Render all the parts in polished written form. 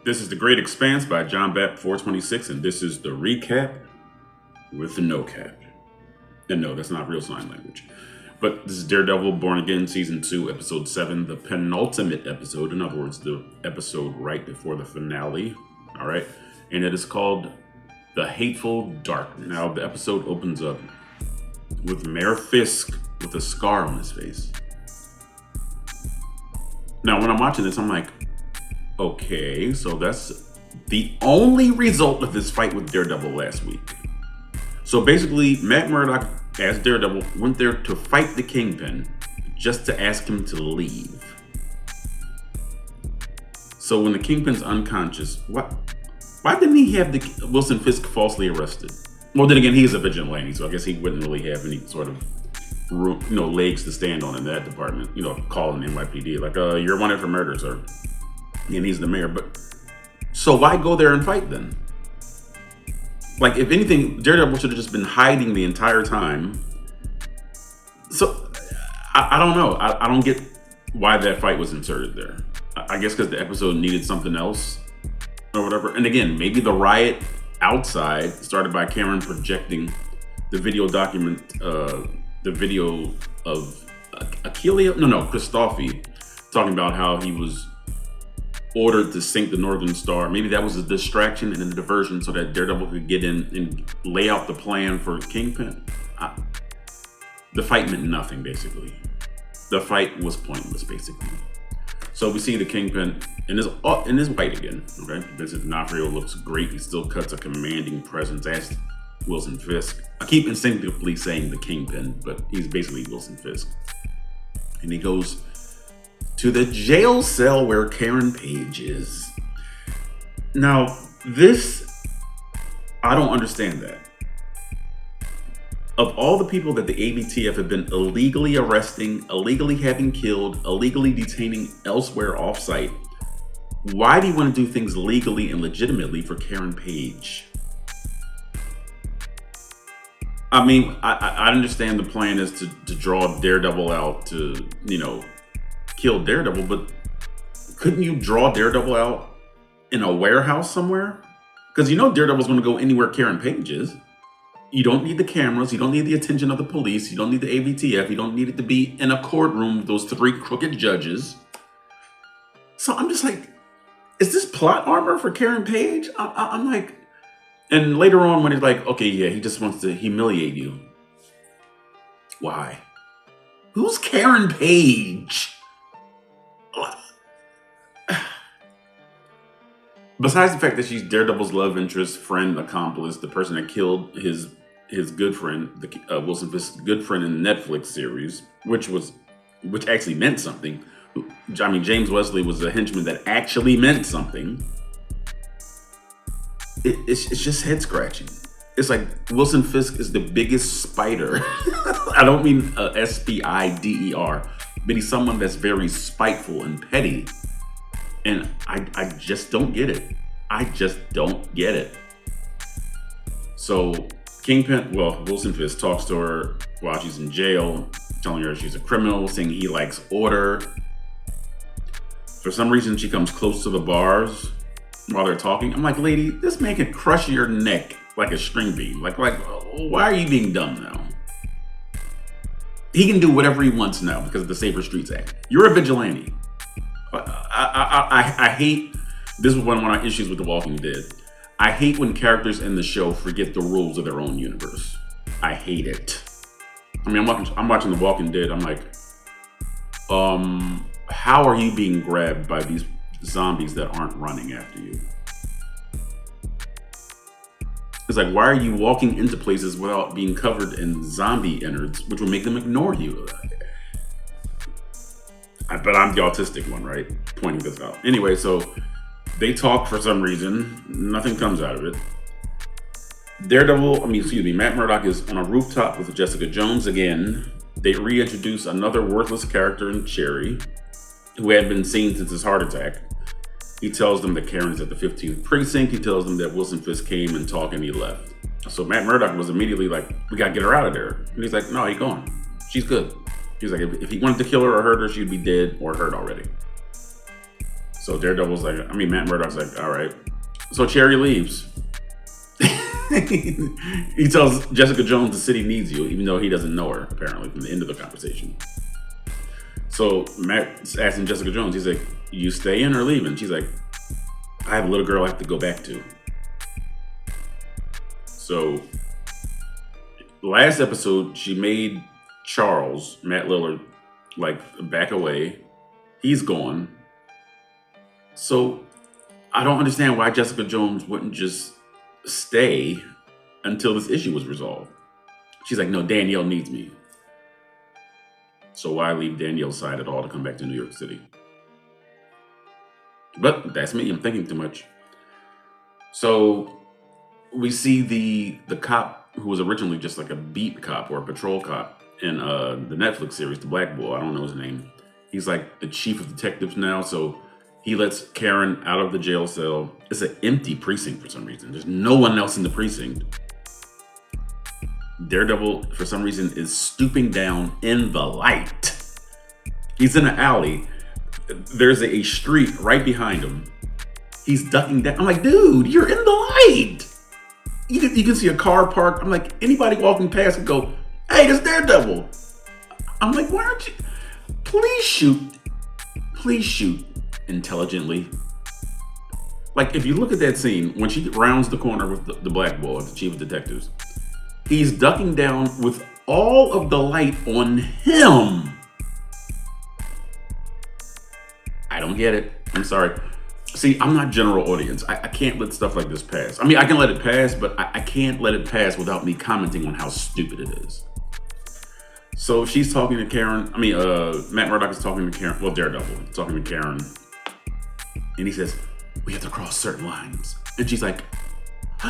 This is The Great Expanse by John Bapp 426, and this is the recap with the no cap. And no, that's not real sign language. But this is Daredevil Born Again, Season 2, Episode 7, the penultimate episode. In other words, the episode right before the finale. All right? And it is called The Hateful Darkness. Now, the episode opens up with Mayor Fisk with a scar on his face. Now, when I'm watching this, I'm like, okay, so that's the only result of this fight with Daredevil last week. So basically, Matt Murdock, as Daredevil, went there to fight the Kingpin just to ask him to leave. So when the Kingpin's unconscious, why didn't he have the Wilson Fisk falsely arrested? Well, then again, he's a vigilante, so I guess he wouldn't really have any sort of room, legs to stand on in that department. Calling NYPD like, you're wanted for murder, sir. And he's the mayor, but so why go there and fight then? Like, if anything, Daredevil should have just been hiding the entire time. So I don't know. I don't get why that fight was inserted there. I guess because the episode needed something else or whatever. And again, maybe the riot outside started by Karen projecting the video the video of Christophe talking about how he was ordered to sink the Northern Star. Maybe that was a distraction and a diversion so that Daredevil could get in and lay out the plan for Kingpin. The fight meant nothing, basically. The fight was pointless, basically. So we see the Kingpin in his white again. Okay, Vincent D'Onofrio looks great. He still cuts a commanding presence as Wilson Fisk. I keep instinctively saying the Kingpin, but he's basically Wilson Fisk. And he goes to the jail cell where Karen Page is. Now, I don't understand that. Of all the people that the ABTF have been illegally arresting, illegally having killed, illegally detaining elsewhere off-site, why do you want to do things legally and legitimately for Karen Page? I mean, I understand the plan is to draw Daredevil out to, kill Daredevil, but couldn't you draw Daredevil out in a warehouse somewhere? Because Daredevil's going to go anywhere Karen Page is. You don't need the cameras. You don't need the attention of the police. You don't need the ABTF. You don't need it to be in a courtroom with those 3 crooked judges. So I'm just like, is this plot armor for Karen Page? I'm like, and later on when he's like, okay, yeah, he just wants to humiliate you. Why? Who's Karen Page? Besides the fact that she's Daredevil's love interest, friend, accomplice, the person that killed his good friend, Wilson Fisk's good friend in the Netflix series, which actually meant something. I mean, James Wesley was a henchman that actually meant something. It's just head scratching. It's like Wilson Fisk is the biggest spider. I don't mean SPIDER, but he's someone that's very spiteful and petty. And I just don't get it. I just don't get it. So Wilson Fisk talks to her while she's in jail, telling her she's a criminal, saying he likes order. For some reason, she comes close to the bars while they're talking. I'm like, lady, this man can crush your neck like a string bean. Like, why are you being dumb now? He can do whatever he wants now because of the Safer Streets Act. You're a vigilante. I hate, this is one of my issues with The Walking Dead. I hate when characters in the show forget the rules of their own universe. I hate it. I mean, I'm watching The Walking Dead. I'm like, how are you being grabbed by these zombies that aren't running after you? It's like, why are you walking into places without being covered in zombie innards, which will make them ignore you? But I'm the autistic one, right? Pointing this out. Anyway, so they talk for some reason. Nothing comes out of it. Matt Murdock is on a rooftop with Jessica Jones again. They reintroduce another worthless character in Cherry, who had been seen since his heart attack. He tells them that Karen's at the 15th precinct. He tells them that Wilson Fisk came and talked and he left. So Matt Murdock was immediately like, we gotta get her out of there. And he's like, no, he's gone. She's good. He's like, if he wanted to kill her or hurt her, she'd be dead or hurt already. So Daredevil's like, Matt Murdock's like, all right. So Cherry leaves. He tells Jessica Jones the city needs you, even though he doesn't know her, apparently, from the end of the conversation. So Matt's asking Jessica Jones, he's like, you stay in or leaving? She's like, I have a little girl I have to go back to. So last episode, she made Charles, Matt Lillard, like back away. He's gone. So I don't understand why Jessica Jones wouldn't just stay until this issue was resolved. She's like, no, Danielle needs me. So why leave Danielle's side at all to come back to New York City? But that's me, I'm thinking too much. So we see the cop who was originally just like a beat cop or a patrol cop in the Netflix series, The Black Bull. I don't know his name. He's like the chief of detectives now. So he lets Karen out of the jail cell. It's an empty precinct for some reason. There's no one else in the precinct. Daredevil, for some reason, is stooping down in the light. He's in an alley. There's a street right behind him. He's ducking down. I'm like, dude, you're in the light. You can see a car parked. I'm like, anybody walking past would go, hey, that's Daredevil. I'm like, why aren't you? Please shoot intelligently. Like, if you look at that scene, when she rounds the corner with the Black Bull, the chief of detectives, he's ducking down with all of the light on him. I don't get it. I'm sorry. See, I'm not general audience. I can't let stuff like this pass. I can let it pass, but I can't let it pass without me commenting on how stupid it is. So she's talking to Karen. Matt Murdock is talking to Karen. Well, Daredevil is talking to Karen. And he says, we have to cross certain lines. And she's like,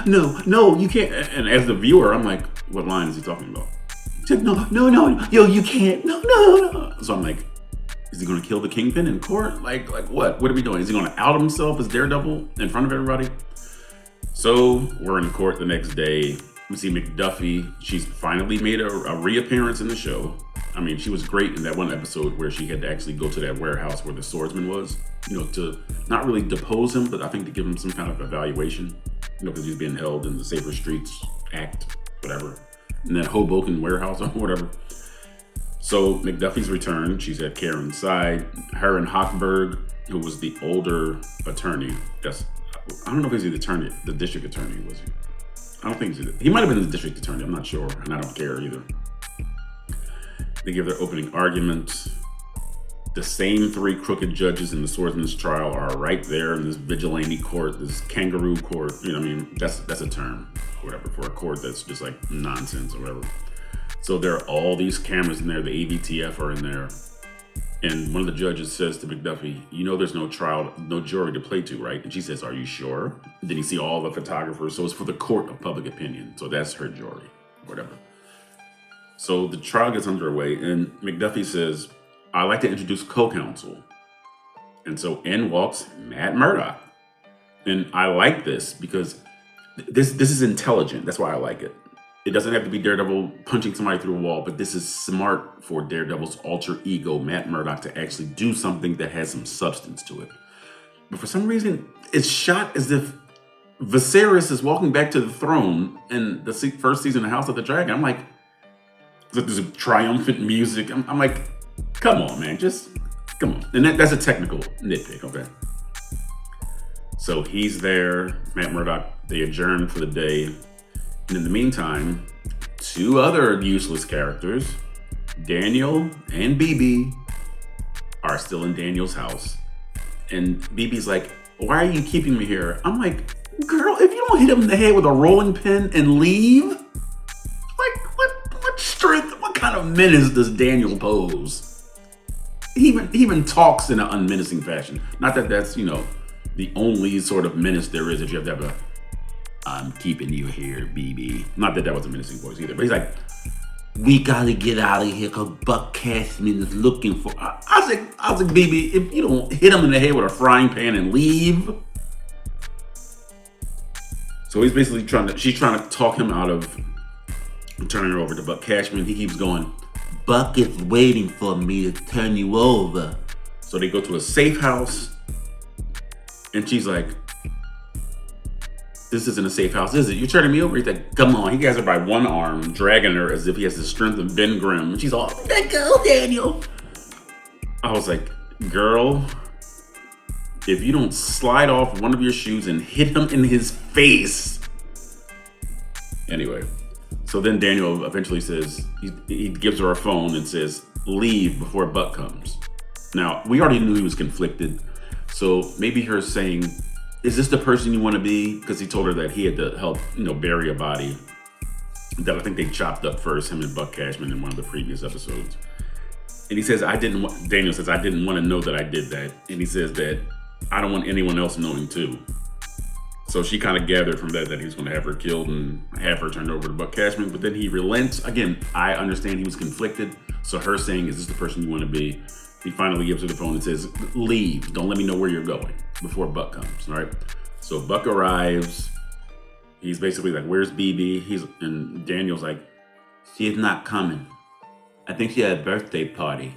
no, you can't. And as the viewer, I'm like, what line is he talking about? She's like, no, yo, you can't. No. So I'm like, is he going to kill the Kingpin in court? Like what? What are we doing? Is he going to out himself as Daredevil in front of everybody? So we're in court the next day. We see McDuffie. She's finally made a reappearance in the show. She was great in that one episode where she had to actually go to that warehouse where the swordsman was, to not really depose him, but I think to give him some kind of evaluation, because he's being held in the Safer Streets Act, whatever, in that Hoboken warehouse or whatever. So McDuffie's returned. She's at Karen's side. Her and Hochberg, who was the older attorney. I don't know if he's the district attorney, was he? I don't think he might have been the district attorney. I'm not sure, and I don't care either. They give their opening argument. The same three crooked judges in the swordsman's trial are right there in this vigilante court, this kangaroo court. That's a term, or whatever, for a court that's just like nonsense or whatever. So there are all these cameras in there. The AVTF are in there. And one of the judges says to McDuffie, there's no trial, no jury to play to, right? And she says, are you sure? And then you see all the photographers. So it's for the court of public opinion. So that's her jury, whatever. So the trial gets underway, and McDuffie says, I'd like to introduce co-counsel. And so in walks Matt Murdock. And I like this because this is intelligent. That's why I like it. It doesn't have to be Daredevil punching somebody through a wall, but this is smart for Daredevil's alter ego, Matt Murdock, to actually do something that has some substance to it. But for some reason, it's shot as if Viserys is walking back to the throne in the first season of House of the Dragon. I'm like, there's a triumphant music. I'm like, come on, man, just come on. And that's a technical nitpick, okay? So he's there, Matt Murdock, they adjourn for the day. And in the meantime, two other useless characters, Daniel and BB, are still in Daniel's house. And BB's like, why are you keeping me here? I'm like, girl, if you don't hit him in the head with a rolling pin and leave, like what strength, what kind of menace does Daniel pose? He even talks in an unmenacing fashion. Not that that's, the only sort of menace there is, that you have to have I'm keeping you here, BB. Not that was a menacing voice either, but he's like, we gotta get out of here because Buck Cashman is looking for. I was like, BB, if you don't hit him in the head with a frying pan and leave. So he's basically she's trying to talk him out of turning her over to Buck Cashman. He keeps going, Buck is waiting for me to turn you over. So they go to a safe house. And she's like, this isn't a safe house, is it? You're turning me over. He's like, come on. He has her by one arm, dragging her as if he has the strength of Ben Grimm. And she's all, let go, Daniel. I was like, girl, if you don't slide off one of your shoes and hit him in his face. Anyway, so then Daniel eventually says, he gives her a phone and says, leave before Buck comes. Now, we already knew he was conflicted. So maybe her saying, is this the person you want to be? Because he told her that he had to help, bury a body that I think they chopped up first, him and Buck Cashman, in one of the previous episodes. And he says, Daniel says, I didn't want to know that I did that. And he says that I don't want anyone else knowing too. So she kind of gathered from that he was going to have her killed and have her turned over to Buck Cashman. But then he relents. Again, I understand he was conflicted. So her saying, is this the person you want to be? He finally gives her the phone and says, leave. Don't let me know where you're going before Buck comes. All right. So Buck arrives. He's basically like, where's BB? And Daniel's like, she is not coming. I think she had a birthday party.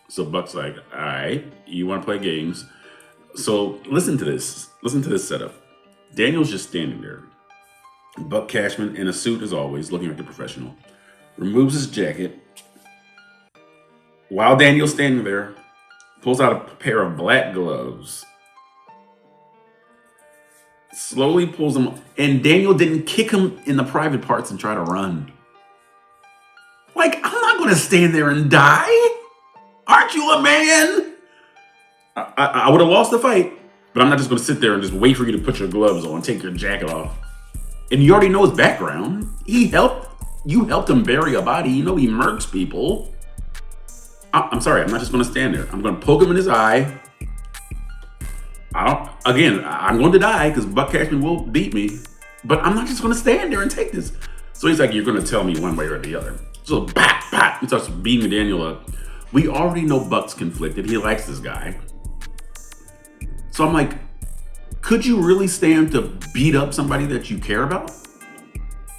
So Buck's like, all right, you want to play games? So listen to this. Listen to this setup. Daniel's just standing there. Buck Cashman, in a suit as always, looking like a professional, removes his jacket. While Daniel's standing there, pulls out a pair of black gloves, slowly pulls them, and Daniel didn't kick him in the private parts and try to run. Like, I'm not going to stand there and die. Aren't you a man? I would have lost the fight, but I'm not just going to sit there and just wait for you to put your gloves on, take your jacket off. And you already know his background. You helped him bury a body. You know he murks people. I'm sorry, I'm not just going to stand there. I'm going to poke him in his eye. I'm going to die because Buck Cashman will beat me, but I'm not just going to stand there and take this. So he's like, you're going to tell me one way or the other. So, he starts beating Daniel up. We already know Buck's conflicted. He likes this guy. So I'm like, could you really stand to beat up somebody that you care about?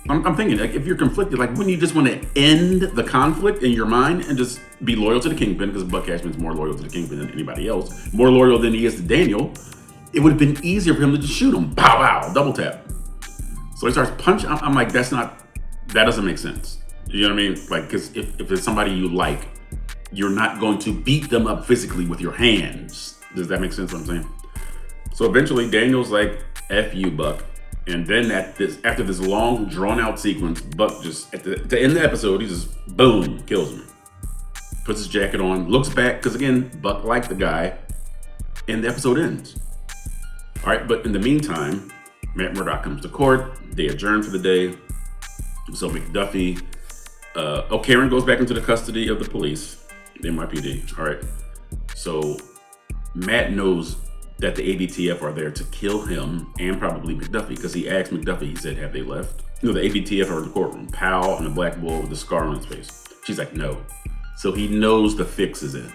I'm thinking, like, if you're conflicted, like, wouldn't you just want to end the conflict in your mind and just be loyal to the Kingpin? Because Buck Cashman's more loyal to the Kingpin than anybody else. More loyal than he is to Daniel. It would have been easier for him to just shoot him. Pow, pow, double tap. So he starts punching. I'm like, that doesn't make sense. You know what I mean? Like, because if it's somebody you like, you're not going to beat them up physically with your hands. Does that make sense what I'm saying? So eventually Daniel's like, F you, Buck. And then after this long, drawn-out sequence, Buck just, at the end of the episode, he just, boom, kills him. Puts his jacket on, looks back, because again, Buck liked the guy, and the episode ends. All right, but in the meantime, Matt Murdock comes to court. They adjourn for the day. So McDuffie, Karen goes back into the custody of the police, the NYPD. All right, so Matt knows that the ABTF are there to kill him and probably McDuffie, because he asked McDuffie, he said, have they left? The ABTF are in the courtroom. Powell and the black bull with the scar on his face. She's like, no. So he knows the fix is in.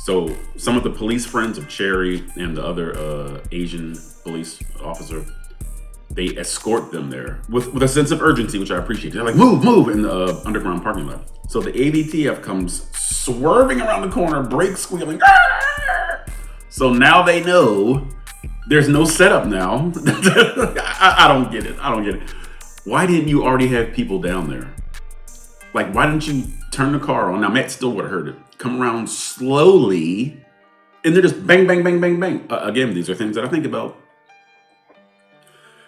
So some of the police friends of Cherry and the other Asian police officer, they escort them there with a sense of urgency, which I appreciate. They're like, move in the underground parking lot. So the ABTF comes swerving around the corner, brakes squealing. Arr! So now they know there's no setup now. I don't get it. Why didn't you already have people down there? Like, why didn't you turn the car on? Now, Matt still would have heard it. Come around slowly, and they're just bang, bang, bang, bang, bang. Again, these are things that I think about.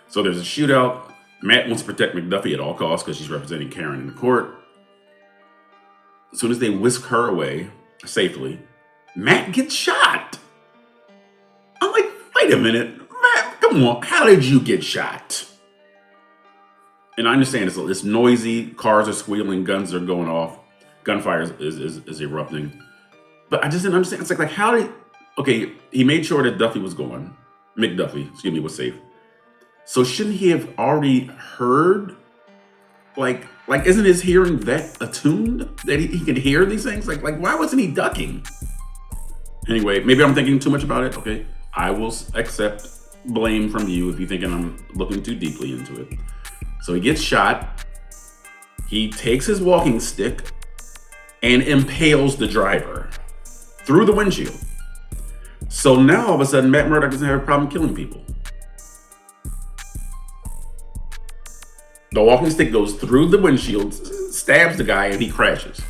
So there's a shootout. Matt wants to protect McDuffie at all costs because she's representing Karen in the court. As soon as they whisk her away safely, Matt gets shot. I'm like, wait a minute, Matt, come on. How did you get shot? And I understand it's noisy. Cars are squealing. Guns are going off. Gunfire is erupting. But I just didn't understand. It's like he made sure that Duffy was gone. McDuffie, was safe. So shouldn't he have already heard? Like isn't his hearing that attuned that he can hear these things? Like why wasn't he ducking? Anyway, maybe I'm thinking too much about it. Okay, I will accept blame from you if you're thinking I'm looking too deeply into it. So he gets shot. He takes his walking stick and impales the driver through the windshield. So now all of a sudden, Matt Murdock doesn't have a problem killing people. The walking stick goes through the windshield, stabs the guy, and he crashes.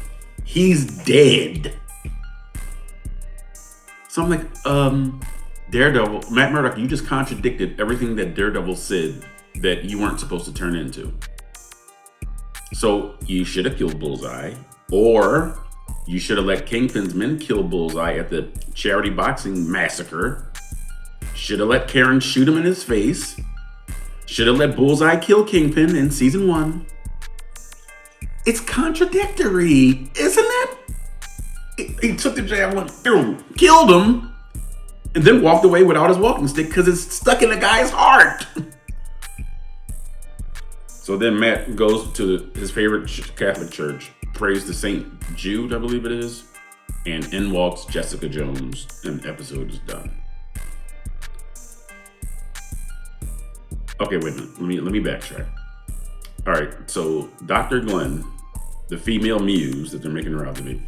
He's dead. So I'm like, Daredevil, Matt Murdock, you just contradicted everything that Daredevil said that you weren't supposed to turn into. So you should have killed Bullseye, or you should have let Kingpin's men kill Bullseye at the charity boxing massacre. Should have let Karen shoot him in his face. Should have let Bullseye kill Kingpin in season 1. It's contradictory, isn't it? He took the javelin, killed him, and then walked away without his walking stick because it's stuck in the guy's heart. So then Matt goes to his favorite Catholic church, prays to St. Jude, I believe it is, and in walks Jessica Jones, and the episode is done. Okay, wait a minute. Let me backtrack. All right, so Dr. Glenn, the female muse that they're making her out to be,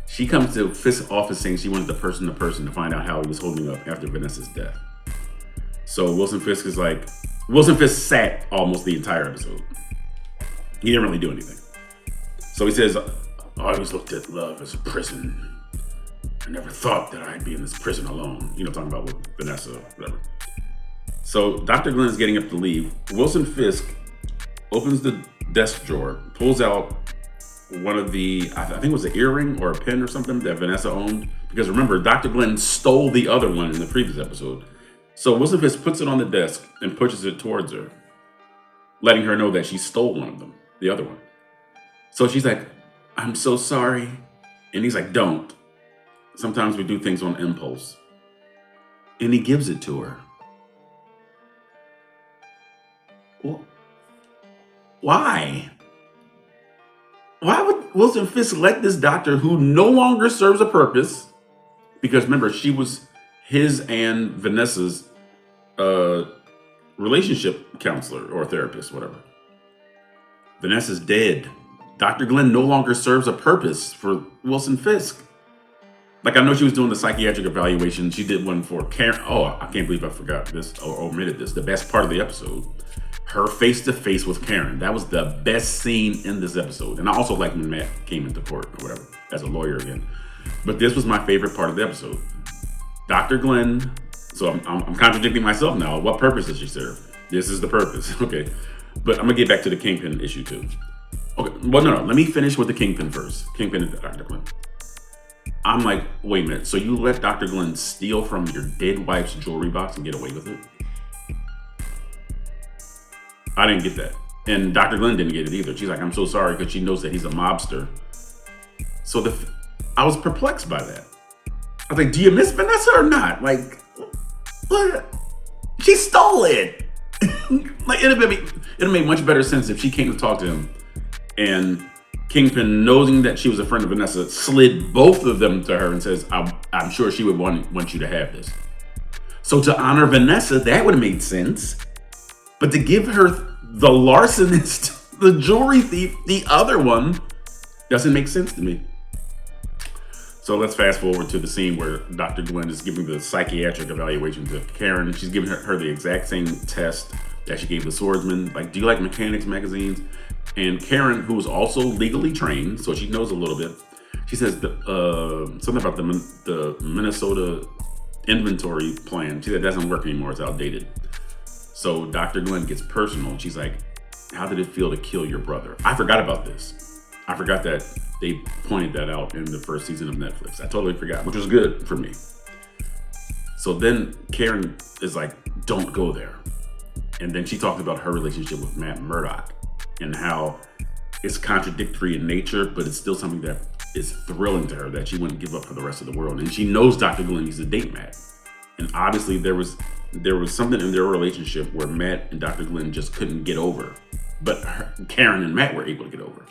she comes to Fisk's office saying she wanted the person to find out how he was holding up after Vanessa's death. So Wilson Fisk sat almost the entire episode. He didn't really do anything. So he says, I always looked at love as a prison. I never thought that I'd be in this prison alone. You know, talking about with Vanessa, whatever. So Dr. Glenn is getting up to leave. Wilson Fisk opens the desk drawer, pulls out one of the, I think it was an earring or a pin or something that Vanessa owned. Because remember, Dr. Glenn stole the other one in the previous episode. So Wilson Fisk puts it on the desk and pushes it towards her, letting her know that she stole one of them, the other one. So she's like, I'm so sorry. And he's like, don't. Sometimes we do things on impulse. And he gives it to her. Well, why? Why would Wilson Fisk let this doctor who no longer serves a purpose, because remember, she was his and Vanessa's relationship counselor or therapist, whatever. Vanessa's dead. Dr. Glenn no longer serves a purpose for Wilson Fisk. Like, I know she was doing the psychiatric evaluation. She did one for Karen. Oh, I can't believe I forgot this or omitted this. The best part of the episode. Her face-to-face with Karen. That was the best scene in this episode. And I also like when Matt came into court or whatever as a lawyer again. But this was my favorite part of the episode. Dr. Glenn, so I'm contradicting myself now. What purpose does she serve? This is the purpose. Okay. But I'm going to get back to the Kingpin issue too. Okay. Well, no. Let me finish with the Kingpin first. Kingpin and Dr. Glenn. I'm like, wait a minute. So you let Dr. Glenn steal from your dead wife's jewelry box and get away with it? I didn't get that. And Dr. Glenn didn't get it either. She's like, I'm so sorry, because she knows that he's a mobster. So I was perplexed by that. I was like, do you miss Vanessa or not? Like, what? She stole it. Like, it'd have made much better sense if she came to talk to him and Kingpin, knowing that she was a friend of Vanessa, slid both of them to her and says, I'm sure she would want you to have this. So to honor Vanessa, that would have made sense. But to give her the larcenist, the jewelry thief, the other one, doesn't make sense to me. So let's fast forward to the scene where Dr. Glenn is giving the psychiatric evaluation to Karen. She's giving her the exact same test that she gave the swordsman. Like, do you like mechanics magazines? And Karen, who is also legally trained, so she knows a little bit, she says something about the Minnesota inventory plan. She said it doesn't work anymore. It's outdated. So Dr. Glenn gets personal. She's like, how did it feel to kill your brother? I forgot about this. I forgot that they pointed that out in the first season of Netflix. I totally forgot, which was good for me. So then Karen is like, don't go there. And then she talked about her relationship with Matt Murdock and how it's contradictory in nature, but it's still something that is thrilling to her that she wouldn't give up for the rest of the world. And she knows Dr. Glenn needs to date Matt. And obviously there was something in their relationship where Matt and Dr. Glenn just couldn't get over, but Karen and Matt were able to get over.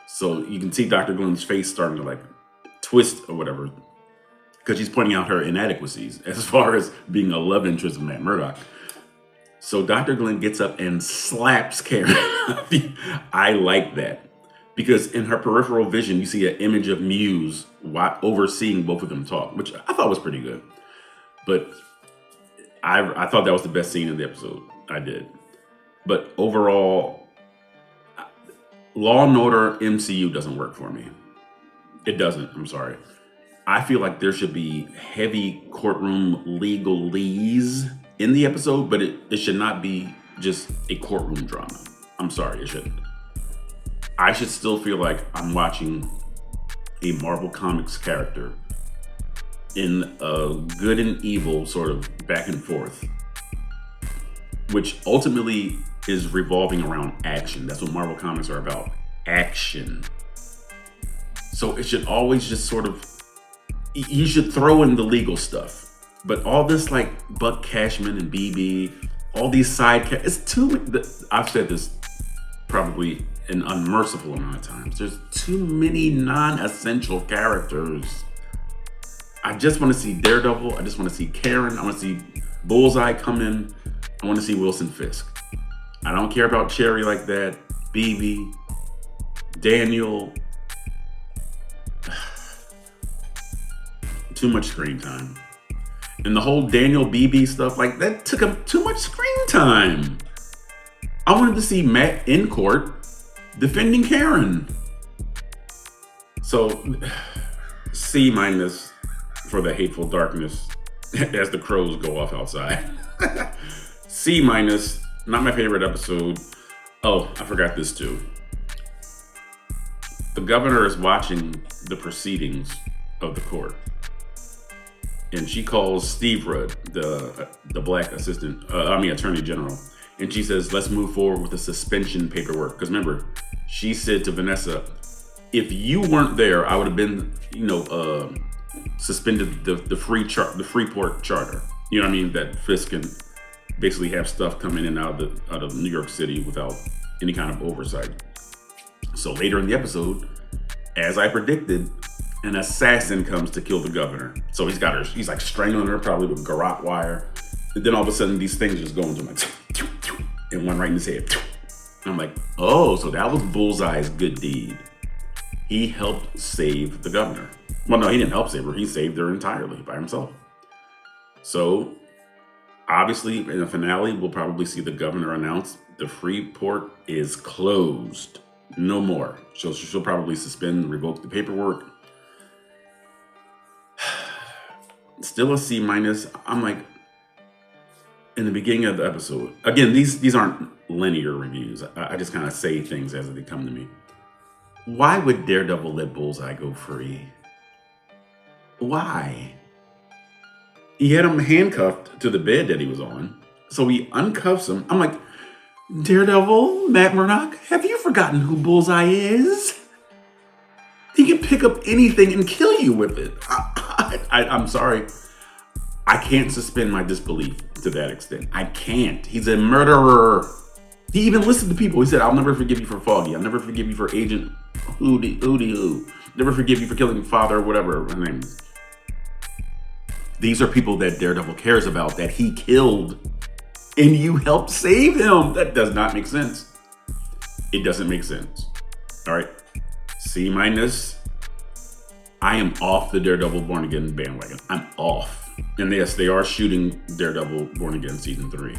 So you can see Dr. Glenn's face starting to like twist or whatever, because she's pointing out her inadequacies as far as being a love interest of Matt Murdock. So Dr. Glenn gets up and slaps Karen. I like that, because in her peripheral vision, you see an image of Muse overseeing both of them talk, which I thought was pretty good. But I thought that was the best scene in the episode. I did. But overall, Law and Order MCU doesn't work for me. It doesn't. I'm sorry. I feel like there should be heavy courtroom legalese in the episode, but it should not be just a courtroom drama. I'm sorry, it shouldn't. I should still feel like I'm watching a Marvel Comics character in a good and evil sort of back and forth, which ultimately is revolving around action. That's what Marvel Comics are about, action. So it should always just sort of, you should throw in the legal stuff. But all this like Buck Cashman and BB, all these it's too, I've said this probably an unmerciful amount of times. There's too many non-essential characters. I just want to see Daredevil. I just want to see Karen. I want to see Bullseye come in. I want to see Wilson Fisk. I don't care about Cherry like that. BB, Daniel. Too much screen time. And the whole Daniel BB stuff, like that took up too much screen time. I wanted to see Matt in court defending Karen. So C- for the Hateful Darkness as the crows go off outside. C-, not my favorite episode. Oh, I forgot this too. The governor is watching the proceedings of the court. And she calls Steve Rudd, the black attorney general. And she says, let's move forward with the suspension paperwork. Because remember, she said to Vanessa, if you weren't there, I would have been, suspended the Freeport Charter. You know what I mean? That Fisk can basically have stuff come in and out of New York City without any kind of oversight. So later in the episode, as I predicted, an assassin comes to kill the governor. So he's like strangling her, probably with garrote wire. And then all of a sudden, these things just go into him like, and one right in his head. And I'm like, oh, so that was Bullseye's good deed. He helped save the governor. Well, no, he didn't help save her. He saved her entirely by himself. So, obviously, in the finale, we'll probably see the governor announce the Freeport is closed. No more. She'll probably suspend, revoke the paperwork. Still a C-. I'm like, in the beginning of the episode, again, these aren't linear reviews. I just kind of say things as they come to me. Why would Daredevil let Bullseye go free? Why? He had him handcuffed to the bed that he was on. So he uncuffs him. I'm like, Daredevil, Matt Murdock, have you forgotten who Bullseye is? He can pick up anything and kill you with it. I'm sorry. I can't suspend my disbelief to that extent. I can't. He's a murderer. He even listened to people. He said, I'll never forgive you for Foggy. I'll never forgive you for Agent Who. Never forgive you for killing father, whatever her name is. These are people that Daredevil cares about, that he killed, and you helped save him. That does not make sense. It doesn't make sense. All right. C-. I am off the Daredevil Born Again bandwagon. I'm off. And yes, they are shooting Daredevil Born Again season 3.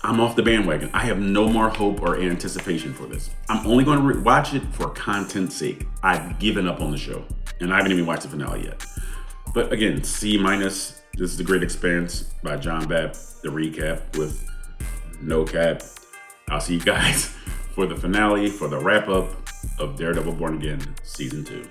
I'm off the bandwagon. I have no more hope or anticipation for this. I'm only going to watch it for content's sake. I've given up on the show, and I haven't even watched the finale yet. But again, C-. This is The Great Expanse by John Bapp, the recap with no cap. I'll see you guys for the finale, for the wrap up of Daredevil Born Again season 2.